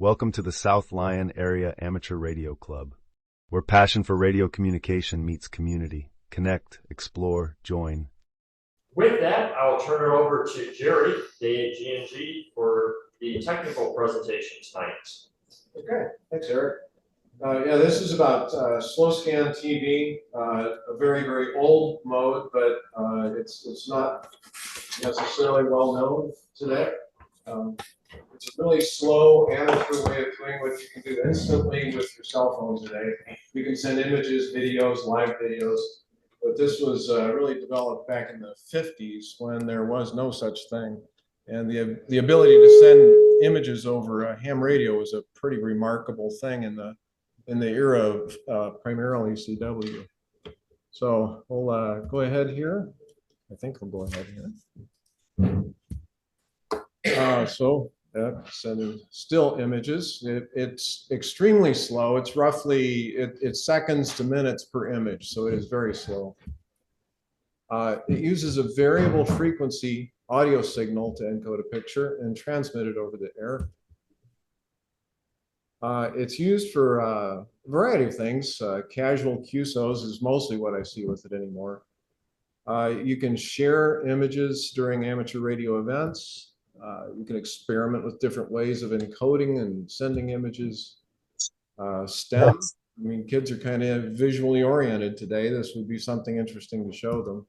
Welcome to the South Lyon Area Amateur Radio Club, where passion for radio communication meets community. Connect, explore, join. With that, I'll turn it over to Jerry K8GNG for the technical presentation tonight. Okay, thanks, Eric. Yeah, this is about slow scan TV, a very, very old mode, but it's not necessarily well known today. It's a really slow amateur way of doing what you can do instantly with your cell phone today. You can send images, videos, live videos, but this was really developed back in the 50s when there was no such thing. And the ability to send images over ham radio was a pretty remarkable thing in the era of primarily CW. So we'll go ahead here. I think we'll go ahead here. Sending still images. It's extremely slow. It's roughly it's seconds to minutes per image, so it is very slow. It uses a variable frequency audio signal to encode a picture and transmit it over the air. It's used for a variety of things. Casual QSOs is mostly what I see with it anymore. You can share images during amateur radio events. You can experiment with different ways of encoding and sending images. STEM, I mean, kids are kind of visually oriented today. This would be something interesting to show them.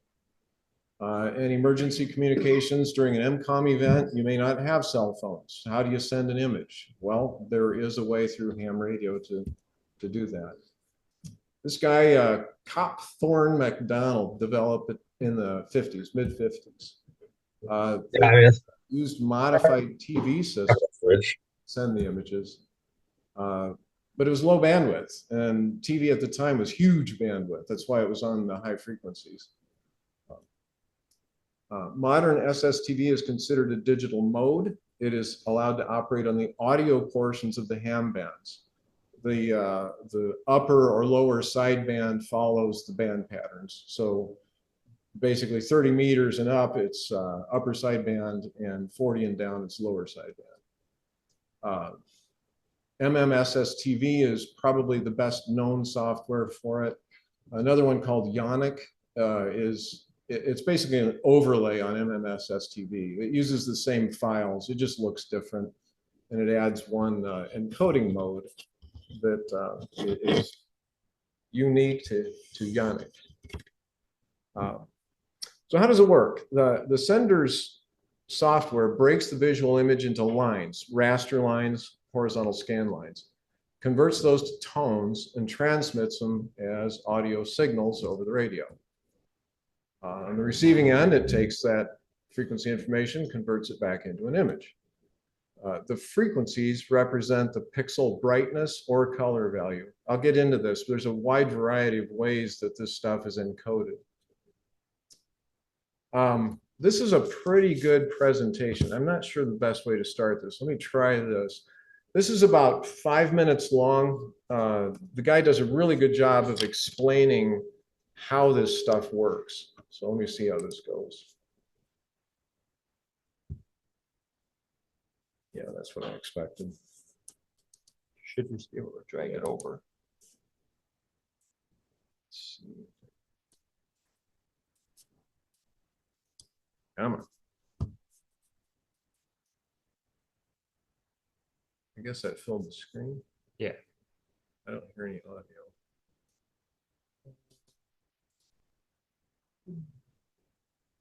And emergency communications during an MCOM event, you may not have cell phones. How do you send an image? Well, there is a way through ham radio to do that. This guy, Copthorne McDonald, developed it in the 50s, mid-50s. Used modified TV systems to send the images. But it was low bandwidth, and TV at the time was huge bandwidth. That's why it was on the high frequencies. Modern SSTV is considered a digital mode. It is allowed to operate on the audio portions of the ham bands. The upper or lower sideband follows the band patterns. So basically 30 meters and up, it's upper sideband, and 40 and down, it's lower sideband. MMSSTV is probably the best known software for it. Another one called Ionic it's basically an overlay on MMSSTV. It uses the same files, it just looks different, and it adds one encoding mode that is unique to Ionic. So how does it work? The sender's software breaks the visual image into lines, raster lines, horizontal scan lines, converts those to tones, and transmits them as audio signals over the radio. On the receiving end, it takes that frequency information, converts it back into an image. The frequencies represent the pixel brightness or color value. I'll get into this, but there's a wide variety of ways that this stuff is encoded. This is a pretty good presentation. I'm not sure the best way to start this. Let me try this. This is about 5 minutes long. The guy does a really good job of explaining how this stuff works. So let me see how this goes. Yeah, that's what I expected. Should just be able to drag it over. Let's see. Come on. I guess that filled the screen. Yeah. I don't hear any audio.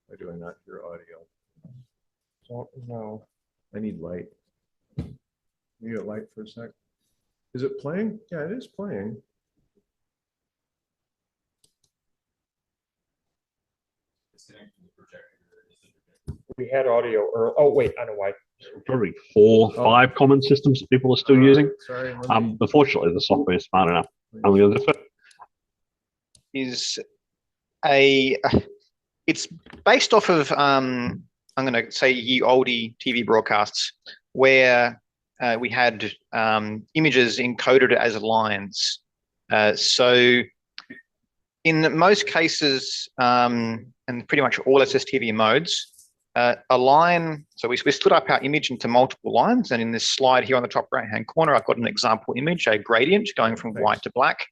Why do I not hear audio? Don't know. I need light. You get light for a sec. Is it playing? Yeah, it is playing. We had audio, or oh wait, I know why. Probably 4 or 5 common systems that people are still using. Sorry. But fortunately, the software is smart enough. I'm going to is it's based off of I'm going to say ye oldie TV broadcasts where we had images encoded as lines. So in most cases, and pretty much all SSTV modes, A line, so we split up our image into multiple lines, and in this slide here on the top right-hand corner, I've got an example image, a gradient going from white to black,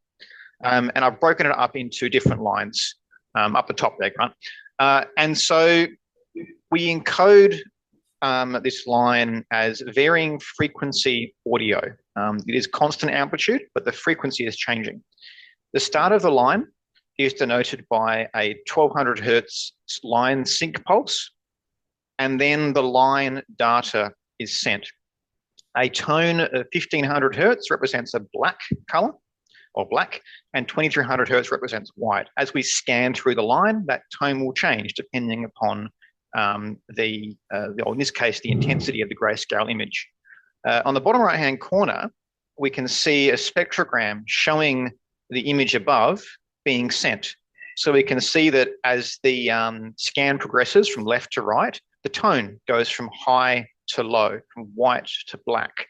and I've broken it up into different lines up the top there, Grant. And so we encode this line as varying frequency audio. It is constant amplitude, but the frequency is changing. The start of the line is denoted by a 1200 hertz line sync pulse, and then the line data is sent. A tone of 1500 hertz represents a black color, or black, and 2300 hertz represents white. As we scan through the line, that tone will change depending upon or in this case, the intensity of the grayscale image. On the bottom right-hand corner, we can see a spectrogram showing the image above being sent. So we can see that as the scan progresses from left to right, the tone goes from high to low, from white to black.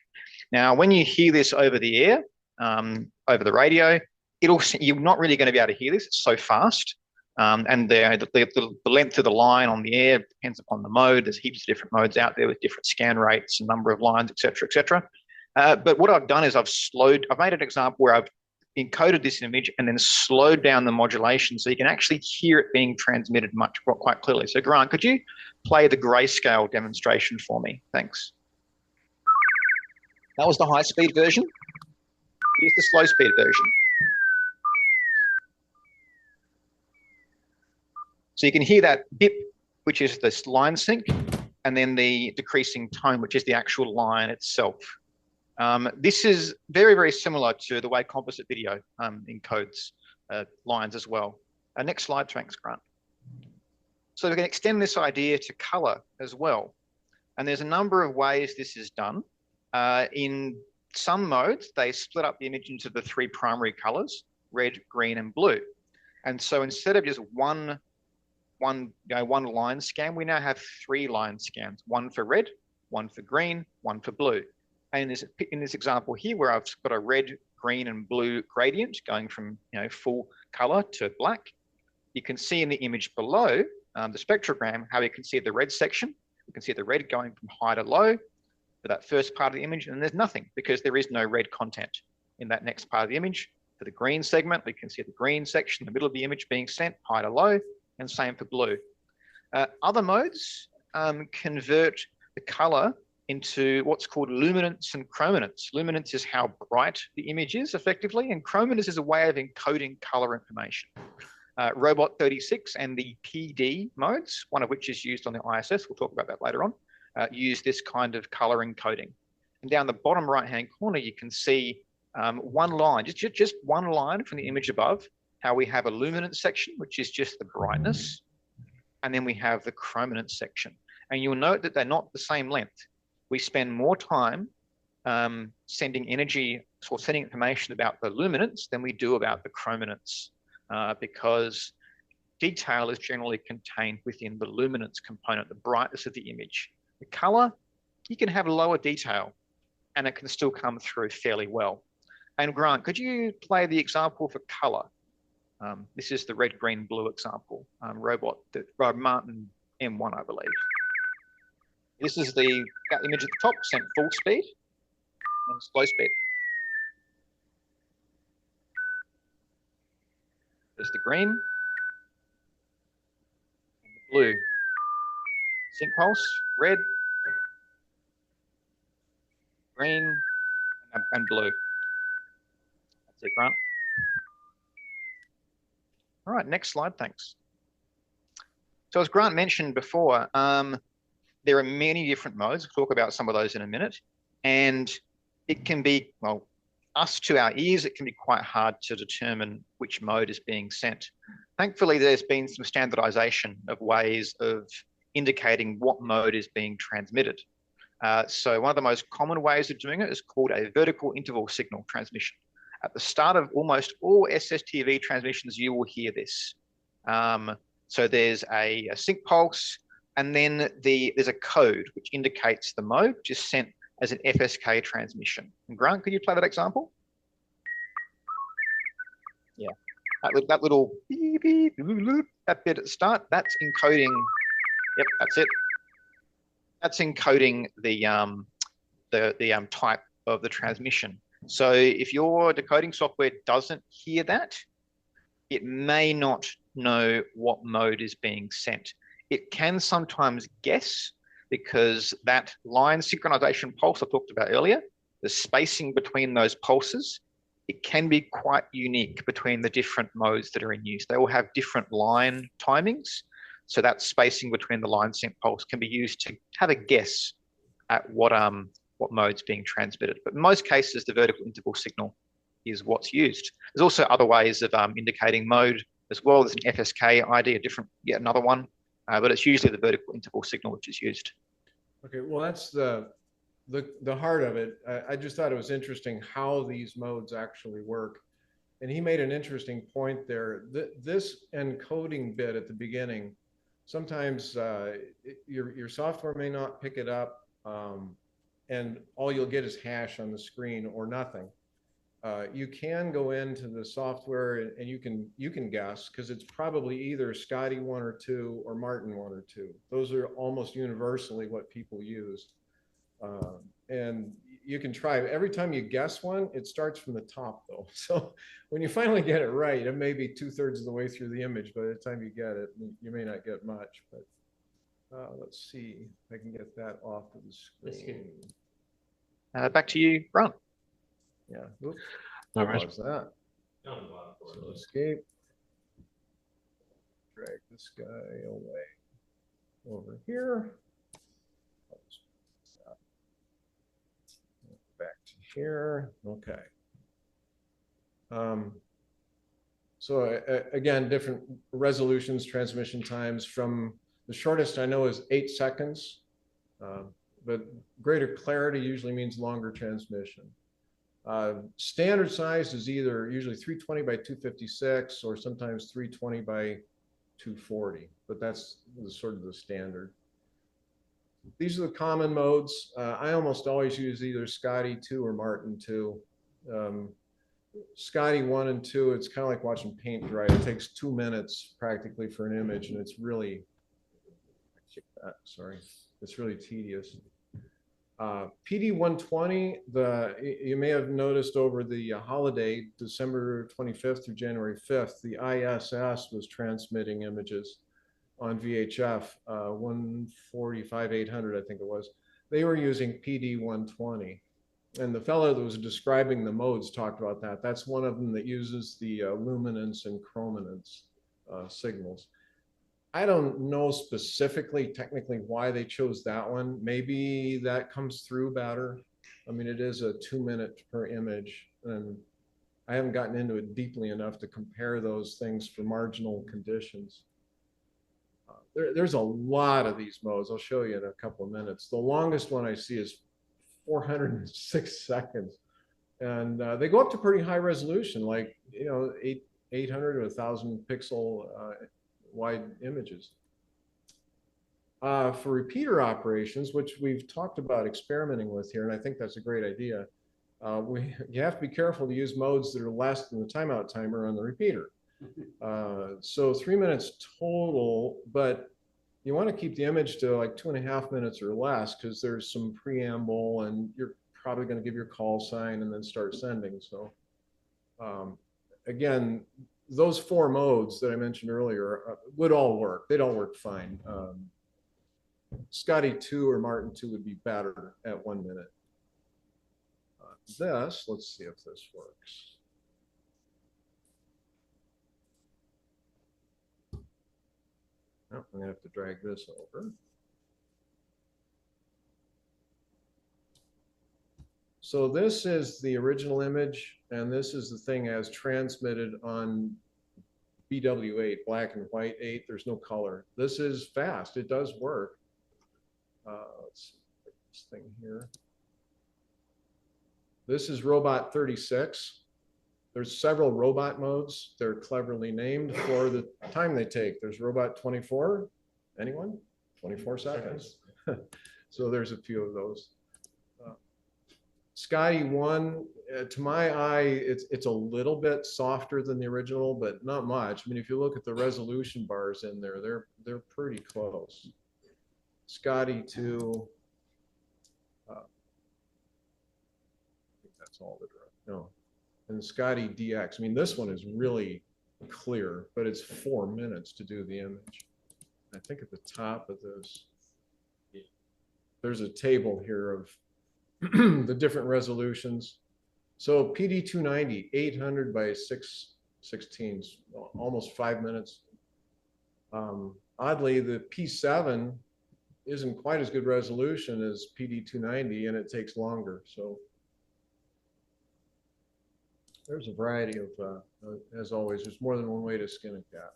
Now, when you hear this over the air, over the radio, you're not really going to be able to hear this. It's so fast. And the length of the line on the air depends upon the mode. There's heaps of different modes out there with different scan rates and number of lines, et cetera, et cetera. But what I've done is I've made an example where I've encoded this image and then slowed down the modulation so you can actually hear it being transmitted quite clearly. So Grant, could you play the grayscale demonstration for me? Thanks. That was the high-speed version. Here's the slow-speed version. So you can hear that bip, which is this line sync, and then the decreasing tone, which is the actual line itself. This is very, very similar to the way composite video encodes lines as well. Next slide, thanks, Grant. So we can extend this idea to color as well. And there's a number of ways this is done. In some modes, they split up the image into the three primary colors, red, green, and blue. And so instead of just one line scan, we now have 3 line scans, one for red, one for green, one for blue. And in this example here, where I've got a red, green, and blue gradient going from full color to black, you can see in the image below the spectrogram how you can see the red section. You can see the red going from high to low for that first part of the image, and there's nothing because there is no red content in that next part of the image. For the green segment, we can see the green section in the middle of the image being sent high to low, and same for blue. Other modes convert the color into what's called luminance and chrominance. Luminance is how bright the image is effectively, and chrominance is a way of encoding color information. Robot 36 and the PD modes, one of which is used on the ISS, we'll talk about that later on, use this kind of color encoding. And down the bottom right-hand corner, you can see one line, just one line from the image above, how we have a luminance section, which is just the brightness, and then we have the chrominance section. And you'll note that they're not the same length. We spend more time sending energy or sending information about the luminance than we do about the chrominance, because detail is generally contained within the luminance component, the brightness of the image. The color, you can have lower detail and it can still come through fairly well. And Grant, could you play the example for color? This is the red, green, blue example, robot, Martin M1, I believe. This is the image at the top, sent full speed and slow speed. There's the green and the blue. Sync pulse, red, green, and blue. That's it, Grant. All right, next slide, thanks. So as Grant mentioned before, there are many different modes. We'll talk about some of those in a minute. And it can be, well, us to our ears, it can be quite hard to determine which mode is being sent. Thankfully, there's been some standardization of ways of indicating what mode is being transmitted. So one of the most common ways of doing it is called a vertical interval signal transmission. At the start of almost all SSTV transmissions, you will hear this. So there's a sync pulse, and then there's a code which indicates the mode, which is sent as an FSK transmission. And Grant, could you play that example? Yeah, that little beep, beep, that bit at the start, that's encoding. Yep, that's it. That's encoding the type of the transmission. So if your decoding software doesn't hear that, it may not know what mode is being sent. It can sometimes guess, because that line synchronization pulse I talked about earlier, the spacing between those pulses, it can be quite unique between the different modes that are in use. They all have different line timings. So that spacing between the line sync pulse can be used to have a guess at what mode's being transmitted. But in most cases, the vertical interval signal is what's used. There's also other ways of indicating mode as well. There's an FSK ID, yet another one, but it's usually the vertical interval signal which is used. Okay, well, that's the heart of it. I just thought it was interesting how these modes actually work. And he made an interesting point there. This encoding bit at the beginning, sometimes your software may not pick it up, and all you'll get is hash on the screen or nothing. You can go into the software and you can guess, because it's probably either Scotty 1 or 2 or Martin 1 or 2. Those are almost universally what people use. And you can try. Every time you guess one, it starts from the top though. So when you finally get it right, it may be 2/3 of the way through the image. By the time you get it, you may not get much. But let's see if I can get that off of the screen. Back to you, Ron. Yeah. Oops. No worries. Pause that. So escape. Drag this guy away over here. Back to here. Okay. So again, different resolutions, transmission times. From the shortest I know is 8 seconds, but greater clarity usually means longer transmission. Standard size is either usually 320 by 256 or sometimes 320 by 240, but that's sort of the standard. These are the common modes. I almost always use either Scotty 2 or Martin 2. Scotty 1 and 2, it's kind of like watching paint dry. It takes 2 minutes practically for an image, and it's really, it's really tedious. PD 120, you may have noticed over the holiday, December 25th through January 5th, the ISS was transmitting images on VHF, 145/800, I think it was. They were using PD 120. And the fellow that was describing the modes talked about that. That's one of them that uses the luminance and chrominance signals. I don't know specifically, technically, why they chose that one. Maybe that comes through better. I mean, it is a 2 minute per image, and I haven't gotten into it deeply enough to compare those things for marginal conditions. There's a lot of these modes. I'll show you in a couple of minutes. The longest one I see is 406 seconds. And they go up to pretty high resolution, like, 800 to 1,000 pixel wide images. For repeater operations, which we've talked about experimenting with here, and I think that's a great idea, you have to be careful to use modes that are less than the timeout timer on the repeater. So 3 minutes total, but you want to keep the image to like 2.5 minutes or less, because there's some preamble and you're probably going to give your call sign and then start sending. So again, those 4 modes that I mentioned earlier would all work. They'd all work fine. Scotty 2 or Martin 2 would be better at 1 minute. Let's see if this works. Oh, I'm gonna have to drag this over. So this is the original image, and this is the thing as transmitted on BW8, black and white 8. There's no color. This is fast. It does work. Let's see this thing here. This is Robot 36. There's several robot modes. They're cleverly named for the time they take. There's Robot 24. Anyone? 24 seconds. So there's a few of those. Scotty 1, to my eye, it's a little bit softer than the original, but not much. I mean, if you look at the resolution bars in there, they're pretty close. Scotty 2. I think that's all the direct. No, and Scotty DX. I mean, this one is really clear, but it's 4 minutes to do the image. I think at the top of this, there's a table here of the different resolutions. So PD 290, 800 by 616, almost 5 minutes. Oddly, the P7 isn't quite as good resolution as PD 290, and it takes longer. So there's a variety of, as always, there's more than one way to skin a cat.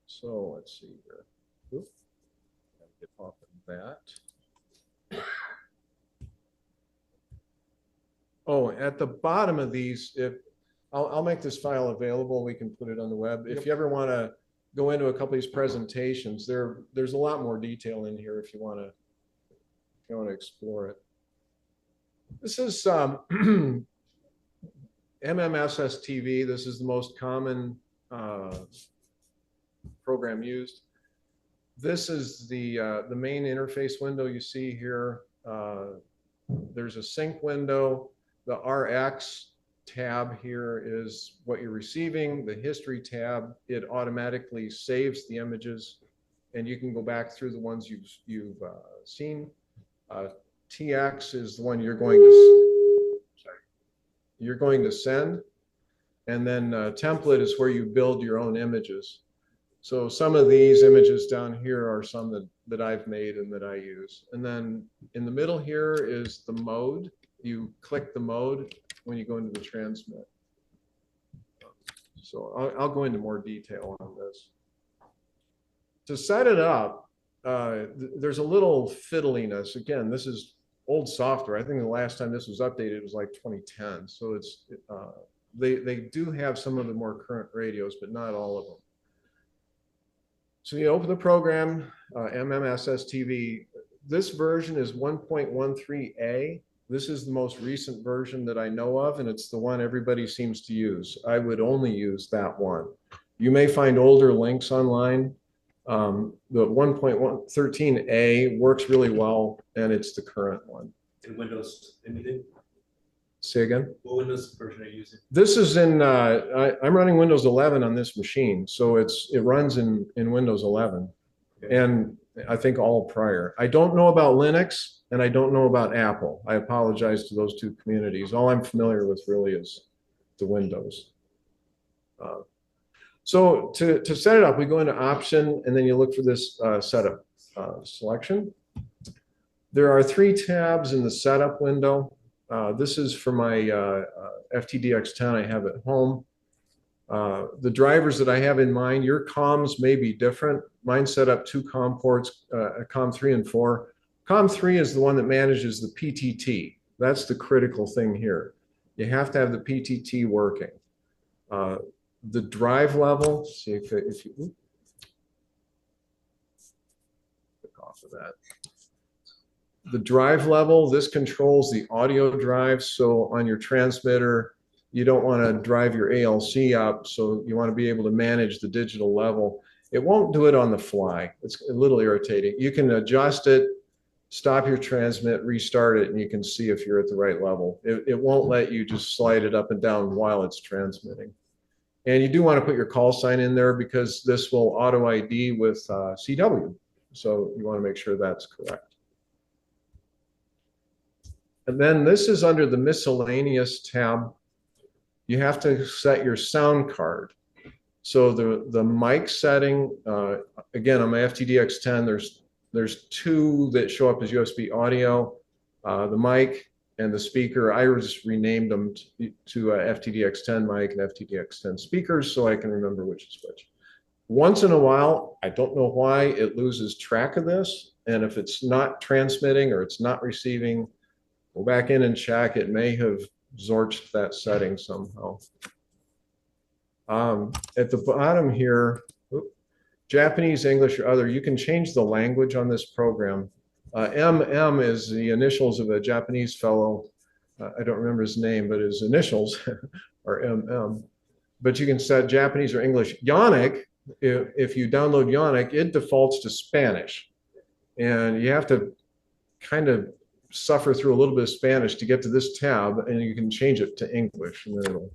So let's see here. Oop. Gotta get off of that. Oh, at the bottom of these, if I'll make this file available, we can put it on the web. If you ever want to go into a couple of these presentations, there's a lot more detail in here if you want to explore it. This is MMSSTV. This is the most common program used. This is the main interface window you see here. There's a sync window. The RX tab here is what you're receiving. The history tab, it automatically saves the images, and you can go back through the ones you've seen. TX is the one you're going to send, and then template is where you build your own images. So some of these images down here are some that I've made and that I use. And then in the middle here is the mode. You click the mode when you go into the transmit. So I'll go into more detail on this. To set it up, there's a little fiddliness. Again, this is old software. I think the last time this was updated was like 2010. So it's they do have some of the more current radios, but not all of them. So you open the program, MMSSTV. This version is 1.13a. This is the most recent version that I know of, and it's the one everybody seems to use. I would only use that one. You may find older links online. The 1.13a works really well, and it's the current one. In Windows anything? Say again? What Windows version are you using? This is in, I'm running Windows 11 on this machine, so it runs in Windows 11. Okay. And I think all prior. I don't know about Linux, and I don't know about Apple. I apologize to those two communities. All I'm familiar with really is the Windows. So to set it up, we go into option, and then you look for this setup selection. There are 3 tabs in the setup window. This is for my FTDX10 I have at home. The drivers that I have in mind, your comms may be different. Mine set up 2 COM ports, COM 3 and 4. COM 3 is the one that manages the PTT. That's the critical thing here. You have to have the PTT working. The drive level, see if you click off of that. The drive level, this controls the audio drive. So on your transmitter, you don't want to drive your ALC up. So you want to be able to manage the digital level. It won't do it on the fly. It's a little irritating. You can adjust it, stop your transmit, restart it, and you can see if you're at the right level. It won't let you just slide it up and down while it's transmitting. And you do want to put your call sign in there because this will auto ID with CW. So you want to make sure that's correct. And then this is under the miscellaneous tab. You have to set your sound card. So the mic setting, again, on my FTDX10, there's 2 that show up as USB audio, the mic and the speaker. I just renamed them to FTDX10 mic and FTDX10 speakers so I can remember which is which. Once in a while, I don't know why, it loses track of this. And if it's not transmitting or it's not receiving, go back in and check. It may have zorched that setting somehow. At the bottom here, Japanese, English, or other, you can change the language on this program. MM is the initials of a Japanese fellow. I don't remember his name, but his initials are MM. But you can set Japanese or English. Yannick if you download Ionic, it defaults to Spanish. And you have to kind of suffer through a little bit of Spanish to get to this tab, and you can change it to English, and then it'll.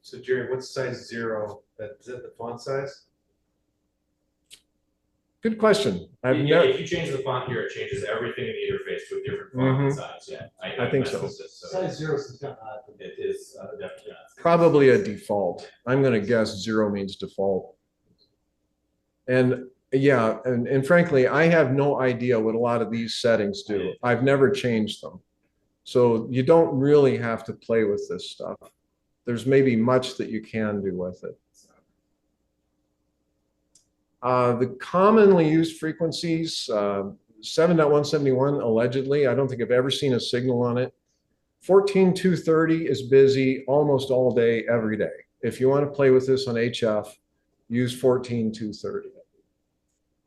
So Jerry, what's size 0? Is that the font size? Good question. Yeah, if you change the font here, it changes everything in the interface to a different font size. Yeah, I think so. Size 0 is not. It is definitely not. Probably a default. I'm going to guess 0 means default. And yeah, and frankly, I have no idea what a lot of these settings do. I've never changed them. So you don't really have to play with this stuff. There's maybe much that you can do with it. The commonly used frequencies, 7.171 allegedly. I don't think I've ever seen a signal on it. 14.230 is busy almost all day, every day. If you want to play with this on HF, use 14.230.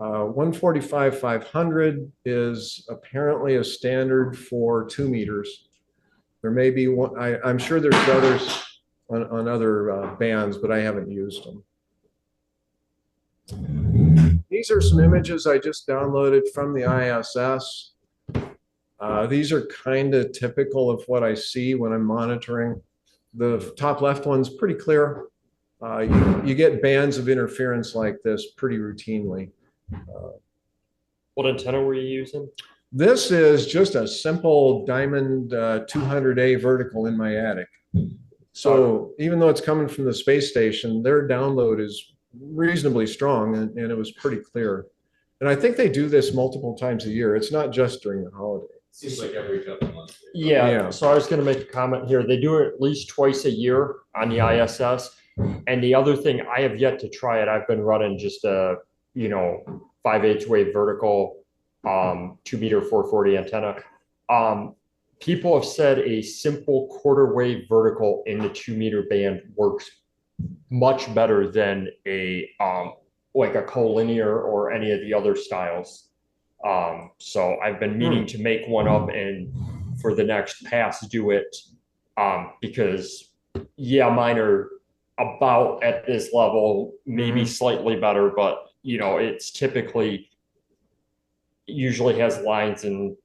145.500 is apparently a standard for 2 meters. There may be one, I'm sure there's others on other bands, but I haven't used them. These are some images I just downloaded from the ISS. These are kind of typical of what I see when I'm monitoring. The top left one's pretty clear. You get bands of interference like this pretty routinely. What antenna were you using? This is just a simple Diamond 200A vertical in my attic. So even though it's coming from the space station, their download is reasonably strong, and it was pretty clear. And I think they do this multiple times a year. It's not just during the holiday. Seems like every couple months. Yeah, so I was going to make a comment here. They do it at least twice a year on the ISS. And the other thing, I have yet to try it. I've been running just a, 5/8 wave vertical, 2 meter 440 antenna. People have said a simple quarter wave vertical in the 2 meter band works much better than a like a collinear or any of the other styles. So I've been meaning to make one up and for the next pass do it, because mine are about at this level, maybe slightly better, but it's typically usually has lines and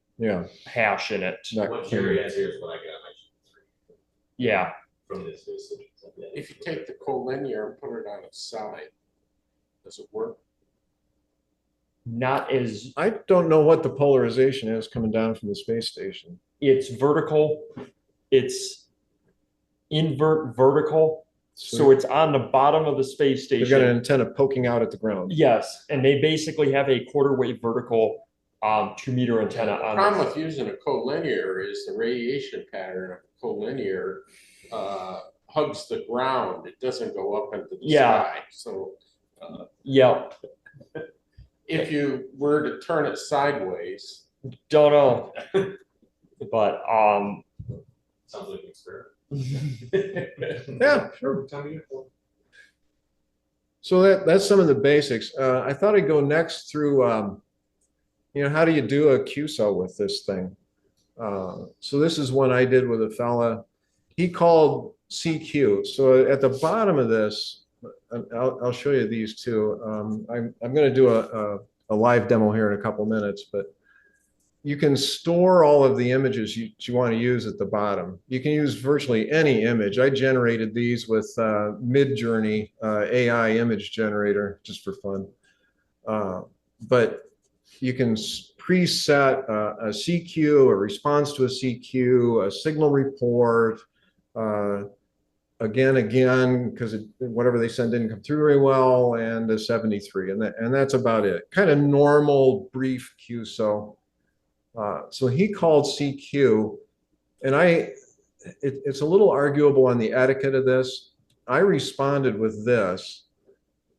hash in it. What Jerry has here is what I got. Yeah. From this usage. If you take the collinear and put it on its side, does it work? Not as, I don't know what the polarization is coming down from the space station. it's vertical, it's invert vertical. So it's on the bottom of the space They've got station. an antenna poking out at the ground. Yes, and they basically have a quarter wave vertical 2 meter antenna The on problem it. with using a collinear is the radiation pattern of a collinear hugs the ground. It doesn't go up into the sky. So Yep, if you were to turn it sideways, don't know. But Sounds like an experiment. Yeah, sure. So that's some of the basics. I thought I'd go next through, how do you do a QSO with this thing? So this is one I did with a fella. He called CQ. So at the bottom of this, I'll show you these two. I'm going to do a live demo here in a couple minutes, but you can store all of the images you want to use at the bottom. You can use virtually any image. I generated these with Midjourney AI image generator just for fun. But you can preset a CQ, a response to a CQ, a signal report, again, because whatever they send didn't come through very well, and a 73, and that's about it. Kind of normal, brief QSO. So he called CQ, and it's a little arguable on the etiquette of this. I responded with this.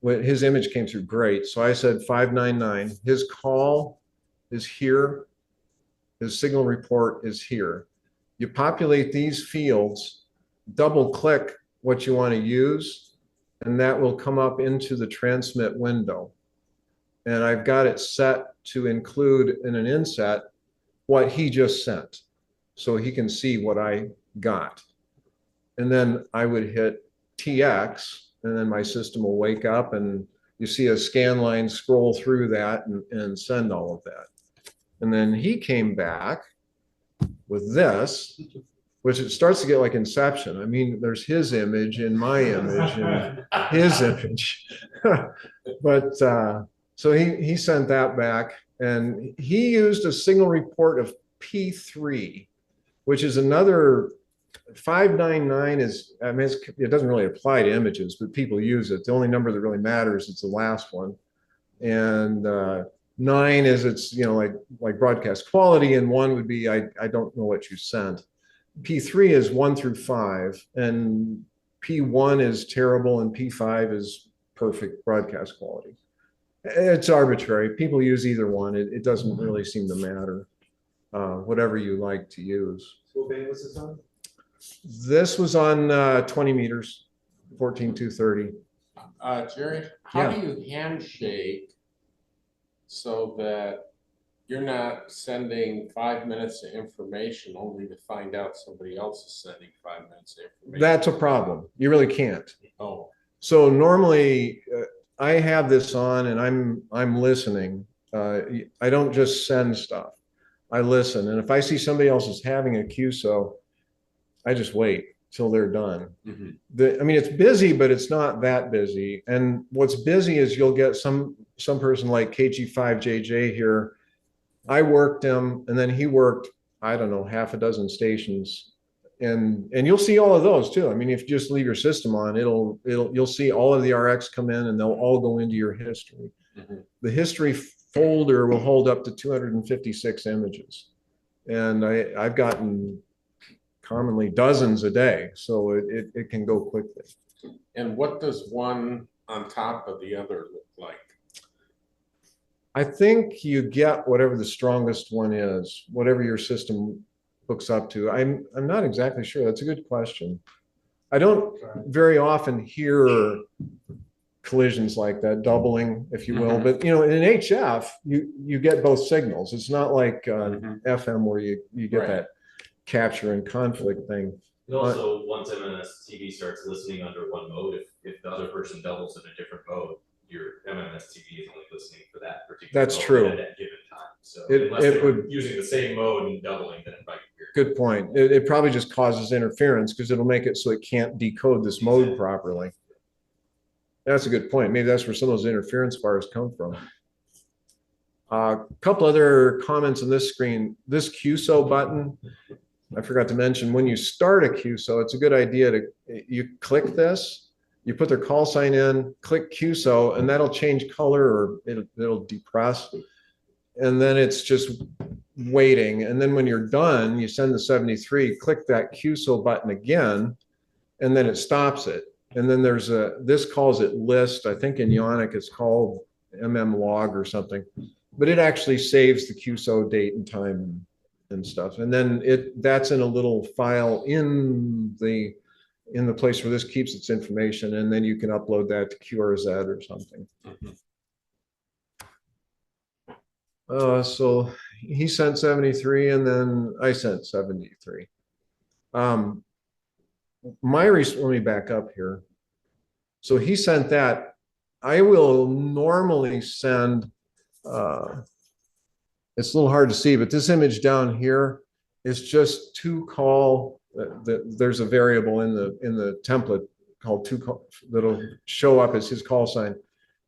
When his image came through great, so I said 599. His call is here. His signal report is here. You populate these fields, double click what you want to use, and that will come up into the transmit window. And I've got it set to include in an inset what he just sent, so he can see what I got. And then I would hit TX, and then my system will wake up and you see a scan line scroll through that and send all of that. And then he came back with this, which it starts to get like Inception. I mean, there's his image and my image and his image. But so he sent that back, and he used a signal report of P3, which is another 599 is, I mean, it doesn't really apply to images, but people use it. The only number that really matters is the last one. And 9 is it's, you know, like broadcast quality, and 1 would be, I don't know what you sent. P3 is 1 through 5, and P1 is terrible, and P5 is perfect broadcast quality. It's arbitrary. People use either one. It doesn't really seem to matter. Whatever you like to use. What band was this on? This was on 20 meters, 14-230. Jerry, how do you handshake so that you're not sending 5 minutes of information only to find out somebody else is sending 5 minutes of information? That's a problem. You really can't. Oh. So normally I have this on and I'm listening. I don't just send stuff. I listen. And if I see somebody else is having a QSO, I just wait till they're done. I mean, it's busy, but it's not that busy. And what's busy is you'll get some person like KG5JJ here. I worked him, and then he worked, I don't know, half a dozen stations. And you'll see all of those too. I mean, if you just leave your system on, you'll see all of the RX come in, and they'll all go into your history. The history folder will hold up to 256 images. And I've gotten commonly dozens a day, so it can go quickly. And what does one on top of the other look like? I think you get whatever the strongest one is, whatever your system hooks up to. I'm not exactly sure. That's a good question. I don't very often hear collisions like that, doubling, if you will. But you know, in an HF, you get both signals. It's not like FM where you get that capture and conflict thing. And also, once MMSTV starts listening under one mode, if the other person doubles in a different mode, your MMSTV is only listening for that particular That's mode true. at that given time. So unless they were using the same mode and doubling, then it might be weird. Good point. It probably just causes interference because it'll make it so it can't decode this mode properly. That's a good point. Maybe that's where some of those interference bars come from. A couple other comments on this screen. This QSO button, I forgot to mention, when you start a QSO, it's a good idea to, you click this, you put their call sign in, click QSO, and that'll change color, or it'll depress. And then it's just waiting. And then when you're done, you send the 73, click that QSO button again, and then it stops it. And then there's this calls it list. I think in Ionic it's called log or something, but it actually saves the QSO date and time and stuff. And then that's in a little file in the place where this keeps its information, and then you can upload that to QRZ or something. So he sent 73, and then I sent 73. Let me back up here. So he sent that. I will normally send, it's a little hard to see, but this image down here is just to call. There's a variable in the template called to call that'll show up as his call sign.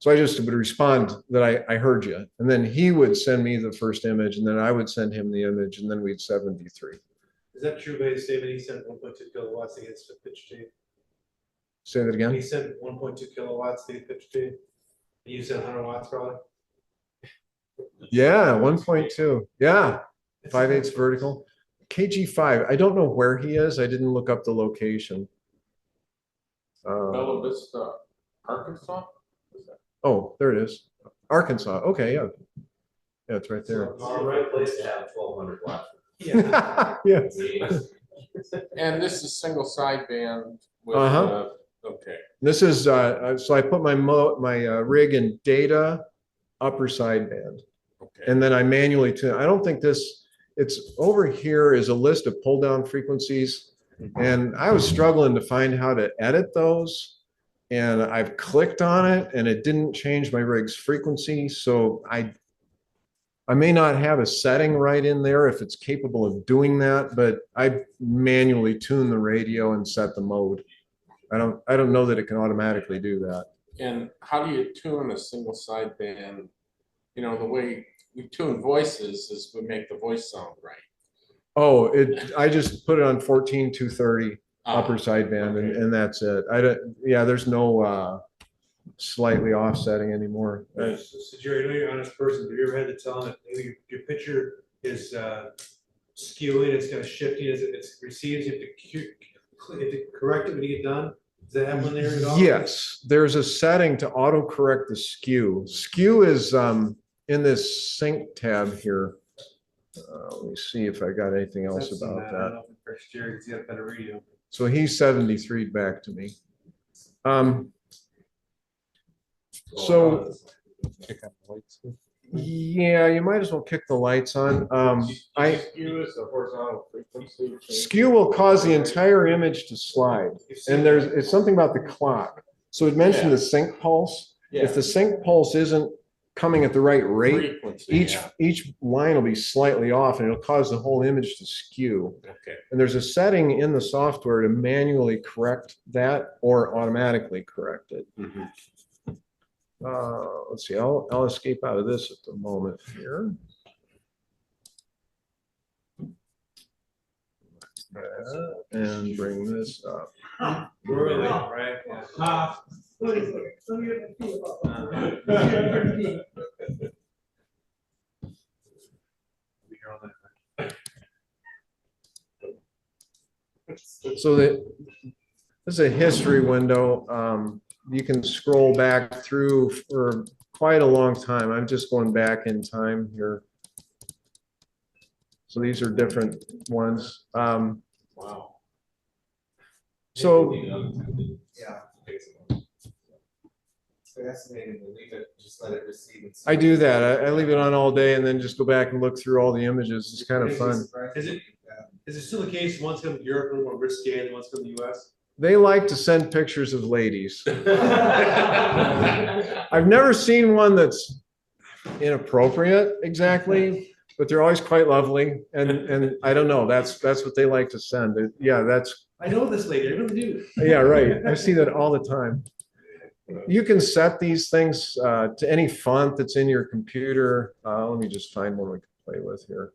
So I just would respond that I heard you, and then he would send me the first image, and then I would send him the image, and then we'd 73. Is that true by the statement? He sent 1.2 kilowatts to get pitch to you? Say that again. He sent 1.2 kilowatts to get pitch to you. You said 100 watts probably? Yeah, 1.2. Yeah, 5/8 vertical. KG5. I don't know where he is. I didn't look up the location. Bella Vista, Arkansas? Oh, there it is. Arkansas. Okay, yeah. Yeah, it's right there. It's the right place to have 1200 watts. Yeah. Yeah. And this is single sideband with, okay. This is, so I put my rig in data upper sideband. Okay. And then I manually tune. I don't think it's over here is a list of pull down frequencies. And I was struggling to find how to edit those. and I've clicked on it and it didn't change my rig's frequency. So I may not have a setting right in there if it's capable of doing that, but I manually tune the radio and set the mode. I don't know that it can automatically do that. And how do you tune a single sideband? You know, the way we tune voices is we make the voice sound right. Oh, I just put it on 14-230 upper sideband, okay. and that's it. Yeah, there's no slightly offsetting anymore. So Jerry, I know you're an honest person, but have you ever had to tell them that maybe your picture is skewing, it's kind of shifting as it receives, you have to correct it when you get done? Does that happen there at all? Yes, there's a setting to auto-correct the skew. Skew is in this sync tab here. Let me see if I got anything else about that. Jerry, because he had better radio. So he's 73 back to me. So yeah, you might as well kick the lights on. Skew is the horizontal frequency. Skew will cause the entire image to slide, and it's something about the clock. So it mentioned the sync pulse. If the sync pulse isn't coming at the right rate, each line will be slightly off, and it'll cause the whole image to skew. Okay. And there's a setting in the software to manually correct that or automatically correct it. Mm-hmm. Let's see, I'll escape out of this at the moment here. And bring this up. Really, right? Yeah. So this is a history window. You can scroll back through for quite a long time. I'm just going back in time here. So these are different ones. Wow. So Yeah. Fascinating to leave it, just let it receive. I do that. I leave it on all day and then just go back and look through all the images. It's kind of fun. Is it still the case, one's come to Europe and more risque than one's come to the US? They like to send pictures of ladies. I've never seen one that's inappropriate exactly, but they're always quite lovely. And I don't know, that's what they like to send. Yeah, that's. I know this lady, I really do. Yeah, right. I see that all the time. You can set these things to any font that's in your computer. Let me just find one we can play with here.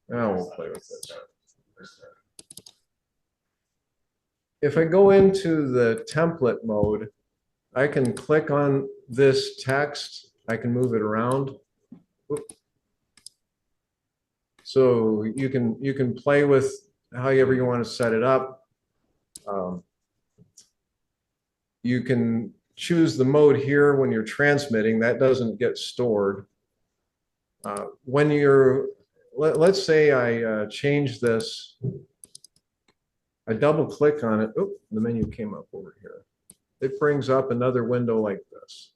Now we'll play with this. If I go into the template mode, I can click on this text. I can move it around. So you can play with however you want to set it up. You can choose the mode here when you're transmitting. That doesn't get stored. When you're, let's say I change this. I double click on it. Oh, the menu came up over here. It brings up another window like this.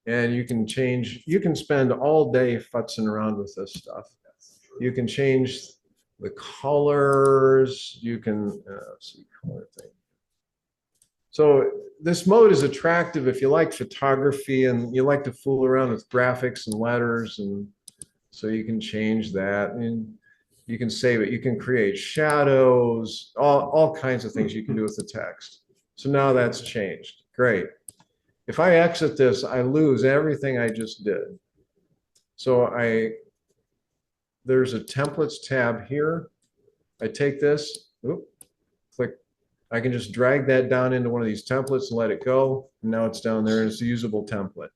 And you can change, you can spend all day futzing around with this stuff. You can change the colors. You can, see, color thing. So this mode is attractive if you like photography and you like to fool around with graphics and letters, and so you can change that and you can save it. You can create shadows, all kinds of things you can do with the text. So now that's changed. Great. If I exit this, I lose everything I just did. So there's a templates tab here. I take this, click. I can just drag that down into one of these templates and let it go. And now it's down there. It's a usable template.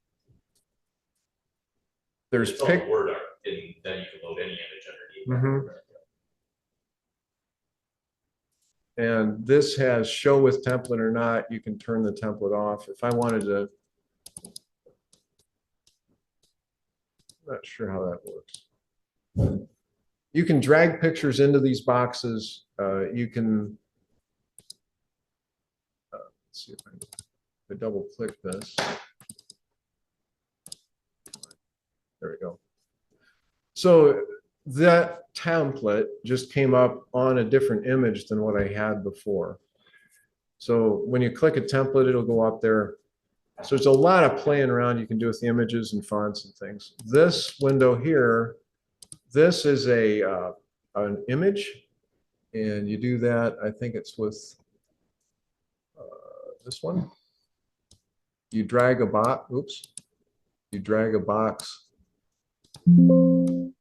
There's It's all the word art, and then you can load any image underneath. And this has show with template or not. You can turn the template off. If I wanted to, not sure how that works. You can drag pictures into these boxes. You can, let's see if I double click this. There we go. So that template just came up on a different image than what I had before. So when you click a template, it'll go up there. So there's a lot of playing around you can do with the images and fonts and things. This window here, this is an image, and you do that. I think it's with this one. You drag a box. Oops. You drag a box. You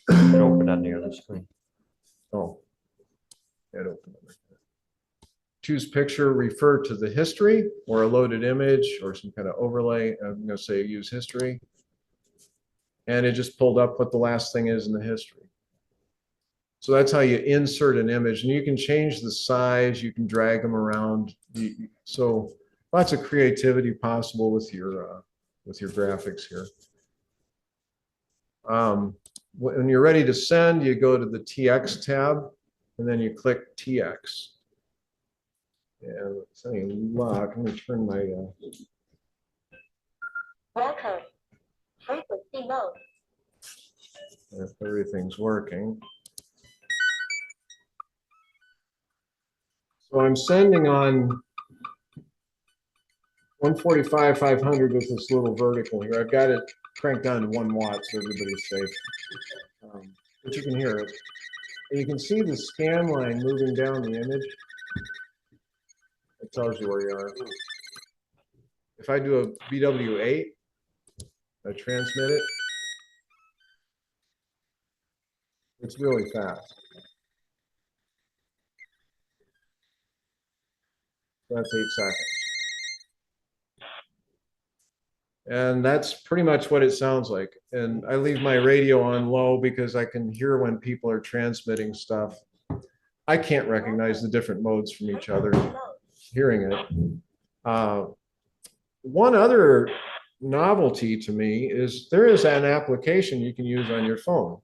can open on the other screen. Oh, it opened. Choose picture, refer to the history or a loaded image or some kind of overlay. I'm going to say use history. And it just pulled up what the last thing is in the history. So that's how you insert an image, and you can change the size, you can drag them around. So lots of creativity possible with your graphics here. When you're ready to send, you go to the TX tab, and then you click TX. And it's any luck, I'm going to turn my Welcome. Frequency mode. if everything's working. So I'm sending on 145, 500 with this little vertical here. I've got it cranked down to 1 watt so everybody's safe. But you can hear it. And you can see the scan line moving down the image. It tells you where you are. If I do a BW8, I transmit it. It's really fast. That's 8 seconds. And that's pretty much what it sounds like. And I leave my radio on low because I can hear when people are transmitting stuff. I can't recognize the different modes from each other, hearing it. One other novelty to me is there is an application you can use on your phone.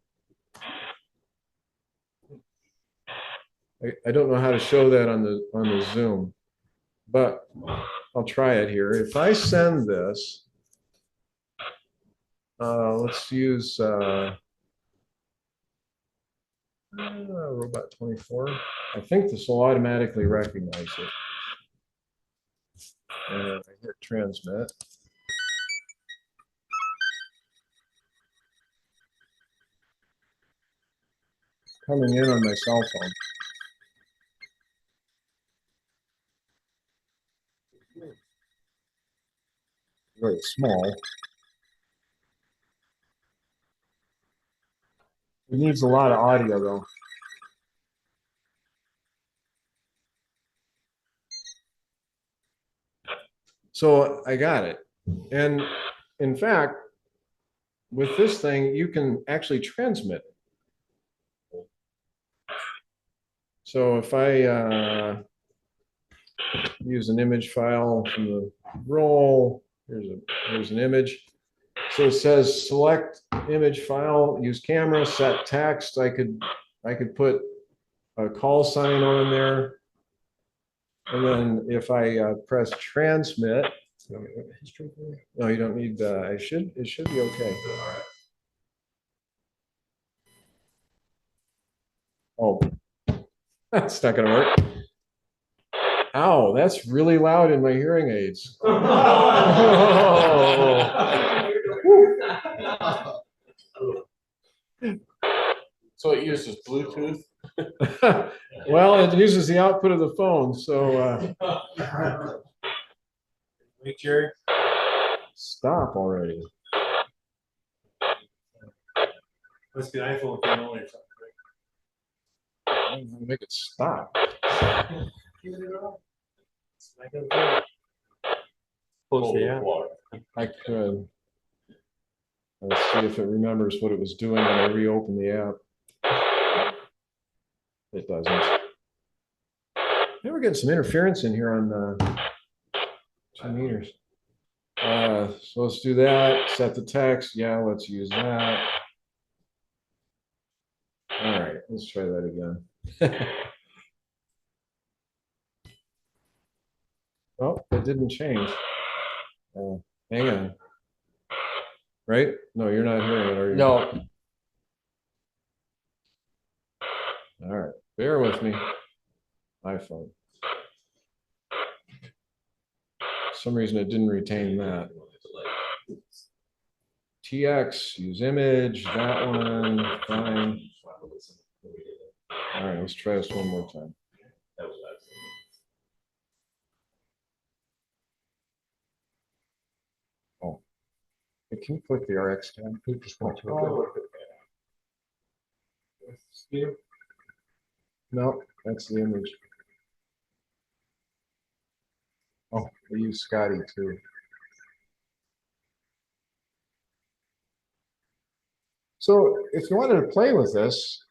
I don't know how to show that on the Zoom, but I'll try it here. If I send this, let's use Robot 24. I think this will automatically recognize it. And I hit transmit. Coming in on my cell phone. Very small. It needs a lot of audio though. So I got it. And in fact, with this thing, you can actually transmit it. So if I use an image file from the roll, here's an image. So it says select image file, use camera, set text. I could put a call sign on there. And then if I press transmit, no, you don't need it should be okay. Oh, that's not gonna work. Ow, that's really loud in my hearing aids. So it uses Bluetooth? Well, it uses the output of the phone, so Hey, Jerry. stop already. Must be an iPhone phone only or something. I'm gonna make it stop. I could. Let's see if it remembers what it was doing when I reopened the app. It doesn't. Hey, we're getting some interference in here on 2 meters. So let's do that. Set the text. Yeah, let's use that. All right, let's try that again. Oh, it didn't change. Hang on. Right? No, you're not hearing it, are you? No. All right, bear with me. iPhone. some reason it didn't retain that. TX, use image, that one, fine. All right, let's try this one more time. Oh, can you click the RX tab? No, that's the image. Oh, we use Scotty too. So if you wanted to play with this,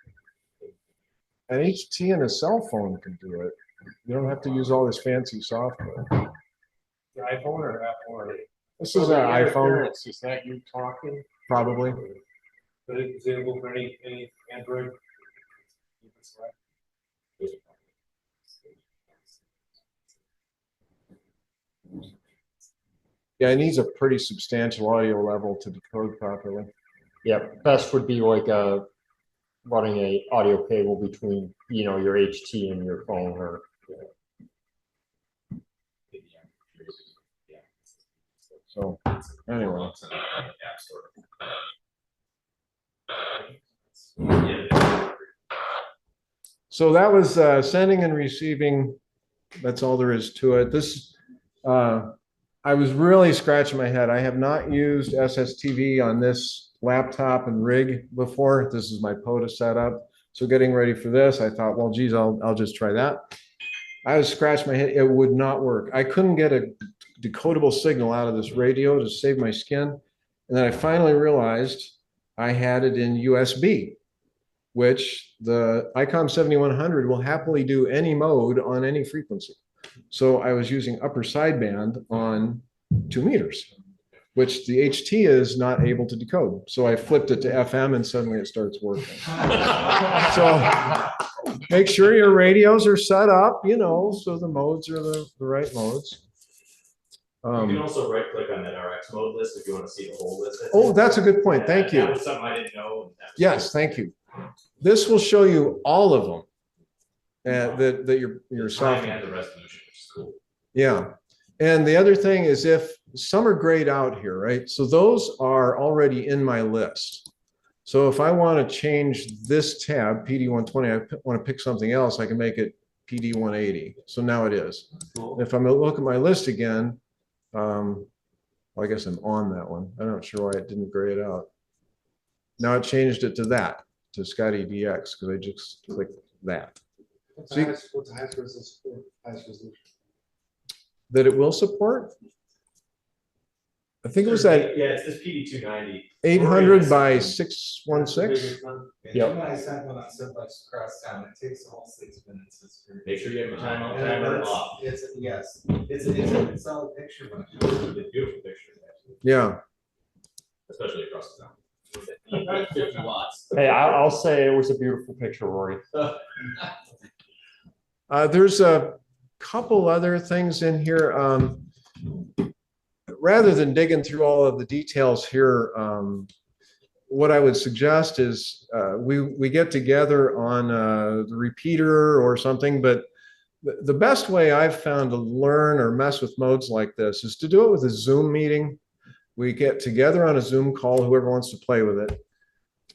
an HT and a cell phone can do it. You don't have to use all this fancy software. The iPhone or Apple or? This is an iPhone. Is that you talking? Probably. But it's available for any Android? Yeah, it needs a pretty substantial audio level to decode properly. Yep, best would be like running a audio cable between, you know, your HT and your phone or. So anyway. So that was sending and receiving. That's all there is to it. This, I was really scratching my head. I have not used SSTV on this laptop and rig before. This is my POTA setup. So getting ready for this, I thought, well, geez, I'll just try that. I was scratching my head. It would not work. I couldn't get a decodable signal out of this radio to save my skin. And then I finally realized I had it in USB, which the ICOM 7100 will happily do any mode on any frequency. So I was using upper sideband on 2 meters, which the HT is not able to decode. So I flipped it to FM and suddenly it starts working. So make sure your radios are set up, you know, so the modes are the right modes. You can also right click on that RX mode list if you want to see the whole list. Oh, that's a good point. Thank you. That was something I didn't know. Yes, thank you. This will show you all of them. That your software. And the resolution, which is cool. Yeah. And the other thing is if some are grayed out here, right? So those are already in my list. So if I want to change this tab, PD 120, I want to pick something else, I can make it PD 180. So now it is. Cool. If I'm going to look at my list again, well, I guess I'm on that one. I'm not sure why it didn't gray it out. Now it changed it to that, to Scotty DX, because I just clicked that. What's the highest resolution? That it will support? I think it was that. Yeah, it's this PD 290. 800 by 616. Yep. I sent one on Simplex across town. It takes all 6 minutes. Make sure you have your timer off. Yes, it's a solid picture, but It's a beautiful picture, actually. Yeah. Especially across the town. 50 watts. Hey, I'll say it was a beautiful picture, Rory. There's a couple other things in here. Rather than digging through all of the details here, what I would suggest is we get together on the repeater or something, but the best way I've found to learn or mess with modes like this is to do it with a Zoom meeting. We get together on a Zoom call, whoever wants to play with it.